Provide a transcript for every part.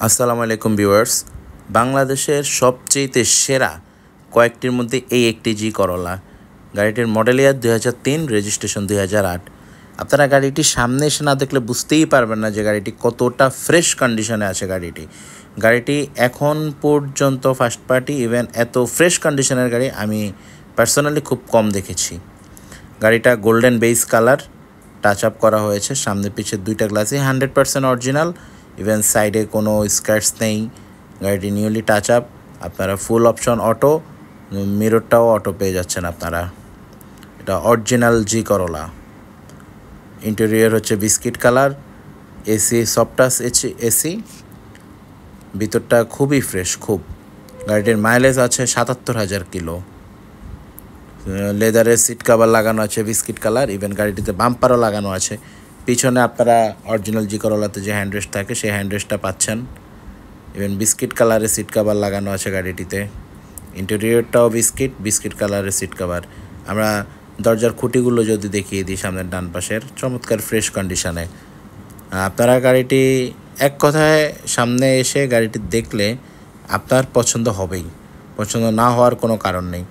আসসালামু আলাইকুম ভিউয়ার্স। বাংলাদেশের সবচেয়ে সেরা কয়েকটির মধ্যে এই একটি জি করলা। গাড়িটির মডেল ইয়ার 2003, রেজিস্ট্রেশন 2008। আপনারা গাড়িটি সামনে এসে না দেখলে বুঝতেই পারবেন না যে গাড়িটি কতটা ফ্রেশ কন্ডিশনে আছে। গাড়িটি এখন পর্যন্ত ফার্স্ট পার্টি ইভেন এত ফ্রেশ কন্ডিশনের গাড়ি আমি পার্সোনালি খুব কম দেখেছি। গাড়িটা golden base colour touch up করা হয়েছে। সামনে পিছের দুইটা গ্লাসই 100% অরিজিনাল, ইভেন সাইডে কোনো স্ক্র্যাচ নেই। গাড়িটি নিউলি টাচ আপ। আপনারা ফুল অপশন অটো, মিররটাও অটো পেয়ে যাচ্ছেন আপনারা। এটা অরিজিনাল জি করলা। ইন্টেরিয়র হচ্ছে বিস্কিট কালার, এসি সফটাস এসি, ভিতরটা খুবই ফ্রেশ খুব। গাড়িটির মাইলেজ আছে 77,000 কিলো। লেদারের সিট কাভার লাগানো আছে বিস্কিট কালার, ইভেন গাড়িটিতে বাম্পারও লাগানো আছে। পিছনে আপনারা অরিজিনাল জি করলাতে যে হ্যান্ডরেস্ট থাকে সেই হ্যান্ডরেস্টটা পাচ্ছেন। ইভেন বিস্কিট কালারের সিট কাভার লাগানো আছে গাড়িটিতে। ইন্টেরিয়রটাও বিস্কিট কালারের সিট কাভার। আমরা দরজার খুঁটিগুলো যদি দেখিয়ে দিই, সামনের ডান পাশের চমৎকার ফ্রেশ কন্ডিশনে। আপনারা গাড়িটি এক কথায় সামনে এসে গাড়িটি দেখলে আপনার পছন্দ হবেই, পছন্দ না হওয়ার কোনো কারণ নেই।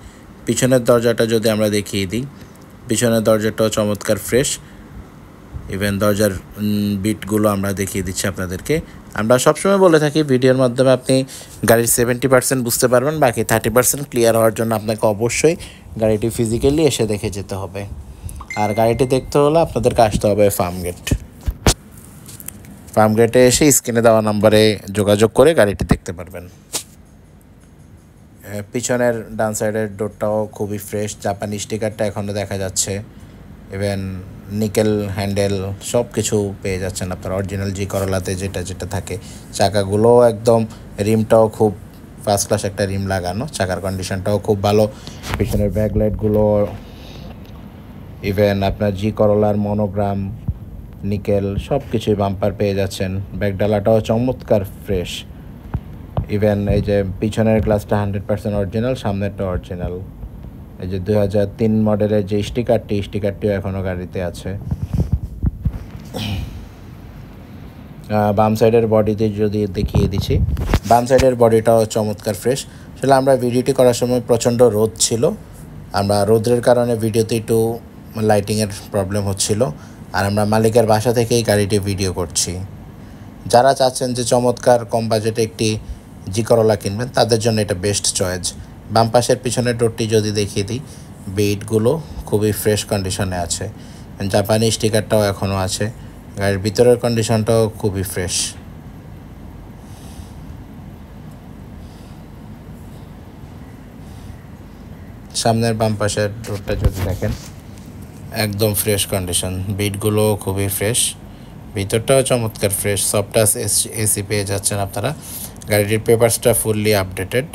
পিছনের দরজাটা যদি আমরা দেখিয়ে দিই, পিছনের দরজাটাও চমৎকার ফ্রেশ। ইভেন দরজার বিটগুলো আমরা দেখিয়ে দিচ্ছি আপনাদেরকে। আমরা সবসময় বলে থাকি ভিডিওর মাধ্যমে আপনি গাড়ির 70% বুঝতে পারবেন, বাকি 30% ক্লিয়ার হওয়ার জন্য আপনাকে অবশ্যই গাড়িটি ফিজিক্যালি এসে দেখে যেতে হবে। আর গাড়িটি দেখতে হলে আপনাদেরকে আসতে হবে ফার্মগেটে এসে স্ক্রিনে দেওয়া নাম্বারে যোগাযোগ করে গাড়িটি দেখতে পারবেন। পিছনের ডান সাইডের ডোরটাও খুবই ফ্রেশ, জাপানি স্টিকারটা এখনও দেখা যাচ্ছে। ইভেন নিকেল হ্যান্ডেল সব কিছু পেয়ে যাচ্ছেন আপনার অরিজিনাল জি করলাতে যেটা থাকে। চাকাগুলো একদম, রিমটাও খুব ফার্স্ট ক্লাস একটা রিম লাগানো, চাকার কন্ডিশনটাও খুব ভালো। পিছনের ব্যাকলাইটগুলো, ইভেন আপনার জি করলার মনোগ্রাম, নিকেল সব কিছুই বাম্পার পেয়ে যাচ্ছেন। ব্যাকডালাটাও চমৎকার ফ্রেশ। ইভেন এই যে পিছনের গ্লাসটা 100% অরিজিনাল, সামনেরটা অরিজিনাল। এই যে 2003 মডেলের যে স্টিকারটিও এখনও গাড়িতে আছে। বাম সাইডের বডিতে যদি দেখিয়ে দিচ্ছি, বাম সাইডের বডিটাও চমৎকার ফ্রেশ। আসলে আমরা ভিডিওটি করার সময় প্রচণ্ড রোদ ছিল, আমরা রোদের কারণে ভিডিওতে একটু লাইটিংয়ের প্রবলেম হচ্ছিল। আর আমরা মালিকের বাসা থেকেই গাড়িটি ভিডিও করছি। যারা চাচ্ছেন যে চমৎকার কম বাজেটে একটি জি করলা কিনবেন, তাদের জন্য এটা বেস্ট চয়েস। বাম পাশের পিছনের ডোরটি যদি দেখিয়ে দিই, বেডগুলো খুবই ফ্রেশ কন্ডিশনে আছে। জাপানি স্টিকারটাও এখনও আছে। গাড়ির ভিতরের কন্ডিশনটাও খুবই ফ্রেশ। সামনের বাম পাশের ডোরটা যদি দেখেন, একদম ফ্রেশ কন্ডিশন, বেডগুলো খুবই ফ্রেশ, ভিতরটাও চমৎকার ফ্রেশ। সফটাস এসি পেয়ে যাচ্ছেন আপনারা। গাড়িটির পেপারসটা ফুললি আপডেটেড।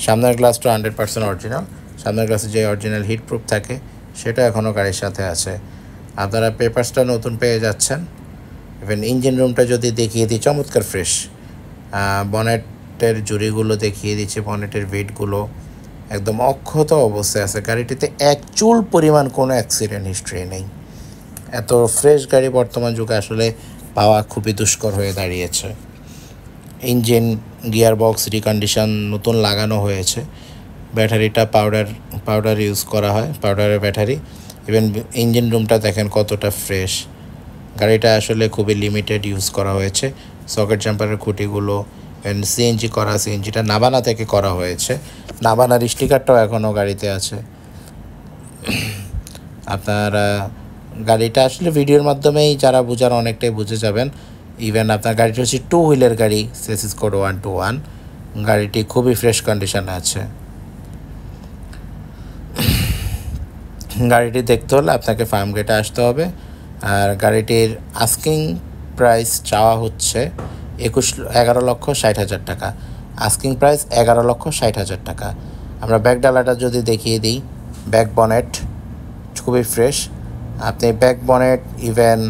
সামনের গ্লাসটা 100% অরিজিনাল। সামনের গ্লাসে যে অরিজিনাল হিট প্রুফ থাকে সেটা এখনও গাড়ির সাথে আছে। আপনারা পেপারসটা নতুন পেয়ে যাচ্ছেন। ইভেন ইঞ্জিন রুমটা যদি দেখিয়ে দিই, চমৎকার ফ্রেশ। বনেটের জুড়িগুলো দেখিয়ে দিচ্ছে, বনেটের ভেটগুলো একদম অক্ষত অবস্থায় আছে। গাড়িটিতে এক চুল পরিমাণ কোনো অ্যাক্সিডেন্ট হিস্ট্রি নেই। এত ফ্রেশ গাড়ি বর্তমান যুগে আসলে পাওয়া খুবই দুষ্কর হয়ে দাঁড়িয়েছে। ইঞ্জিন, গিয়ার বক্স রিকন্ডিশন নতুন লাগানো হয়েছে। ব্যাটারিটা পাউডার ইউজ করা হয়, পাউডারের ব্যাটারি। ইভেন ইঞ্জিন রুমটা দেখেন কতটা ফ্রেশ। গাড়িটা আসলে খুবই লিমিটেড ইউজ করা হয়েছে। সকেট জাম্পারের খুঁটিগুলো, সিএনজি করা, সিএনজিটা নাবানা থেকে করা হয়েছে। নাবানার স্টিকারটাও এখনও গাড়িতে আছে। আপনারা গাড়িটা আসলে ভিডিওর মাধ্যমেই যারা বোঝার অনেকটাই বুঝে যাবেন। ইভেন আপনার গাড়িটা হচ্ছে 2 হুইলের গাড়ি, চেসিস কোড 121। গাড়িটি খুবই ফ্রেশ কন্ডিশনে আছে। গাড়িটি দেখতে হলে আপনাকে ফার্মগেটে আসতে হবে। আর গাড়িটির আস্কিং প্রাইস চাওয়া হচ্ছে 11,60,000 টাকা। আস্কিং প্রাইস 11,60,000 টাকা। আমরা ব্যাক ডালাটা যদি দেখিয়ে দিই, ব্যাক বনেট খুবই ফ্রেশ। আপনি back bonnet, even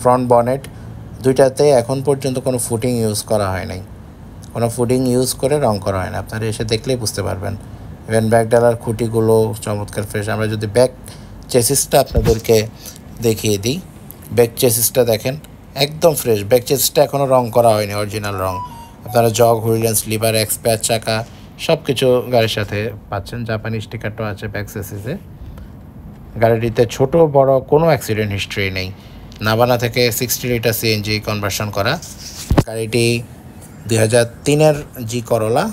front bonnet দুইটাতে এখন পর্যন্ত কোনো ফুটিং ইউজ করা হয় নাই, কোনো ফুটিং ইউজ করে রং করা হয় না। আপনারা এসে দেখলেই বুঝতে পারবেন। ইভেন ব্যাক ডালার খুঁটিগুলো চমৎকার ফ্রেশ। আমরা যদি ব্যাক চেসিসটা আপনাদেরকে দেখিয়ে দিই, ব্যাক চেসিসটা দেখেন একদম ফ্রেশ। ব্যাক চেসটা এখনও রং করা হয়নি, অরিজিনাল রং। আপনারা জগ, হুইলেন্স, লিভার, এক্সপায়ার চাকা সব কিছু গাড়ির সাথে পাচ্ছেন। জাপানি স্টিকারটাও আছে ব্যাক চেসিসে। গাড়িটিতে ছোট বড় কোনো অ্যাক্সিডেন্ট হিস্ট্রি নেই। নাভানা থেকে 60 লিটার সিএনজি কনভার্সন করা। গাড়িটি 2003-এর জি করোলা।